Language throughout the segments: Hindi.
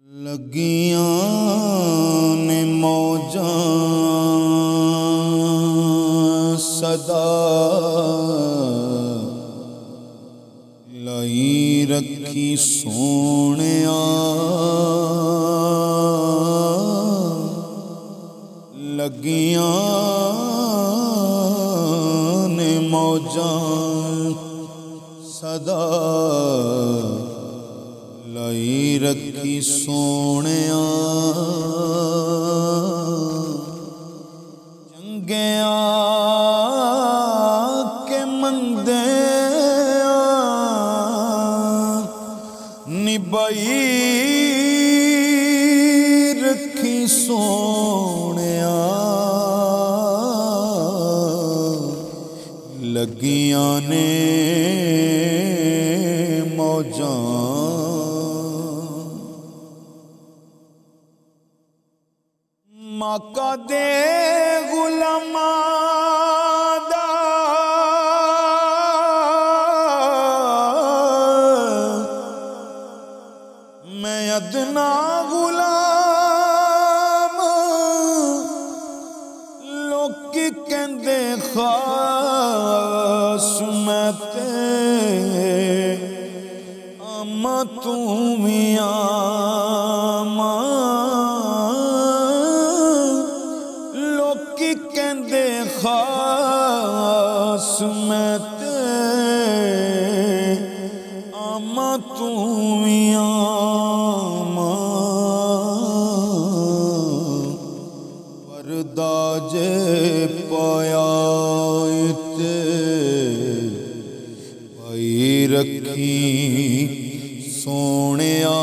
लगियां ने मौजां सदा लाई रखी सोहणिया। लगियां ने मौजां सदा लाई रखी सोहणिया। चंगिया के मंदिया निभाई रखी सोहणिया। लगियां ने मौजां माका दे गुलामां दा मैं अदना गुलाम। लोकी कहंदे खास मैं ते आमा तू भी आमा। कहंदे खास मैं ते आमा तू भी आमा। परदा जे पाया ते पाई रखी सोहणिया।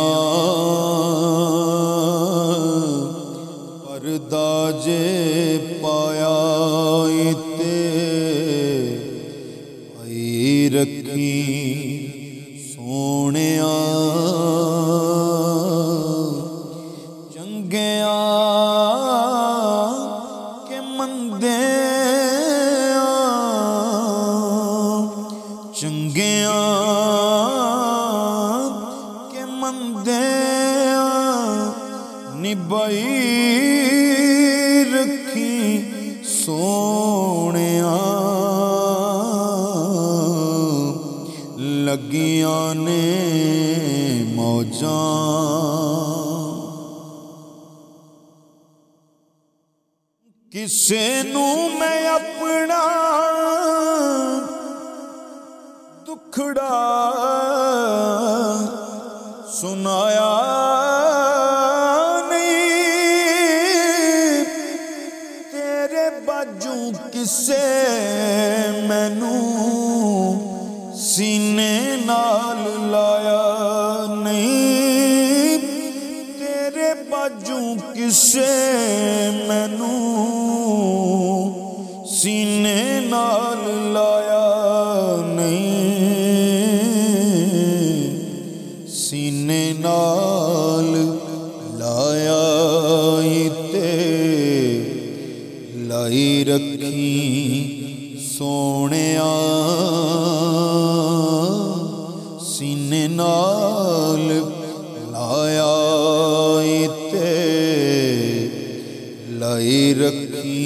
परदा जे पाया ते पाई रखी सोहणिया। चंगिया के मंदिया चंगिया के मंदिया निभाई रखी सोहणिया। लगियां ने मौजां किसे नू मैं अपना दुखड़ा सुनाया बाजू किसे मैनू सीने नाल लाया नहीं। तेरे बाजू किसे मैनू सीने नाल लाया नहीं। सीने नाल लाया लाई रखी सोहणिया। सीने नाल लाया ते लाई रखी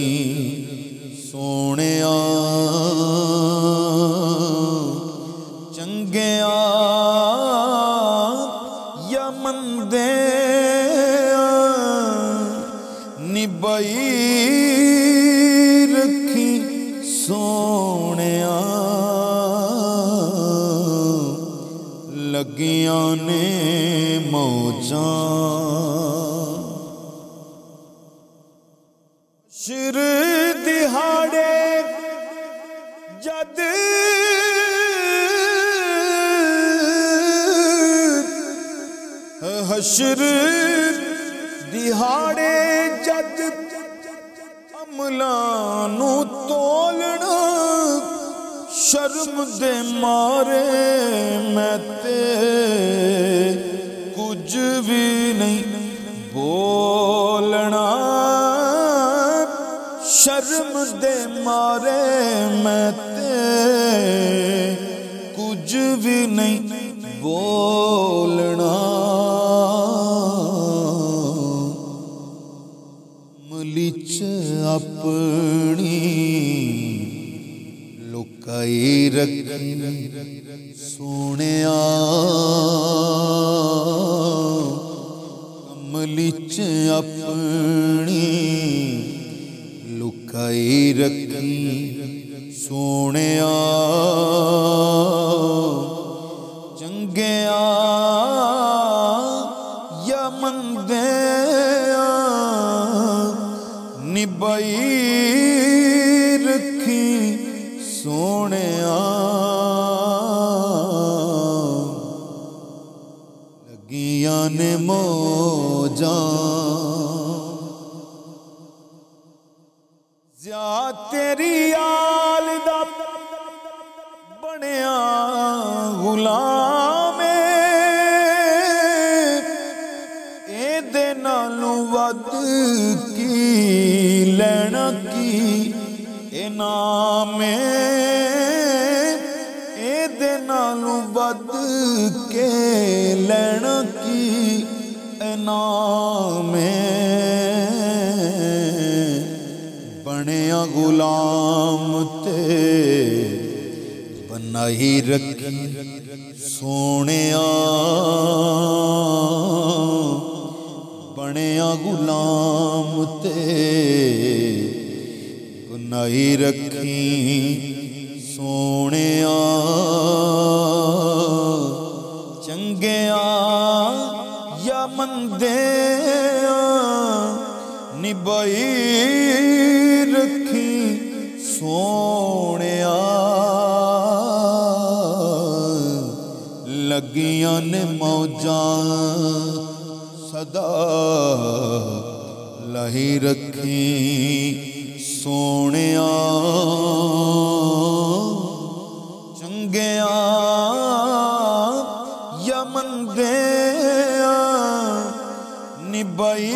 सोहणिया। चंगिया या मंदे निभाई रखी सोहणिया। लगियां ने मौजां शिर दिहाड़े जद हशर दिहाड़े जद अमलां नू तोलना। शर्म दे मारे मैं ते कुछ भी नहीं बोलना। शर्म दे मारे मैं ते कुछ भी नहीं बोलना। अपनी लुकाई रखी सोनिया कमली च अपनी लुकाई रखी सोनिया चंगिया या मंदिया निभाई रखी सोनिया लगियां ने मौजां जा तेरी आल दा बनिया गुलाम एदे नालों वध की लैना की इनाम एदे नालों वध के लैना की इनाम बनिया गुलाम ते बनाई रखी सोनिया बनिया गुलाम ते बनाई रखी सोनिया चंगिया या मंदिया निभाई रखी सोनिया लगियां ने मौजां सदा लही रखी सोनिया चंगिया या मंदिया निभाई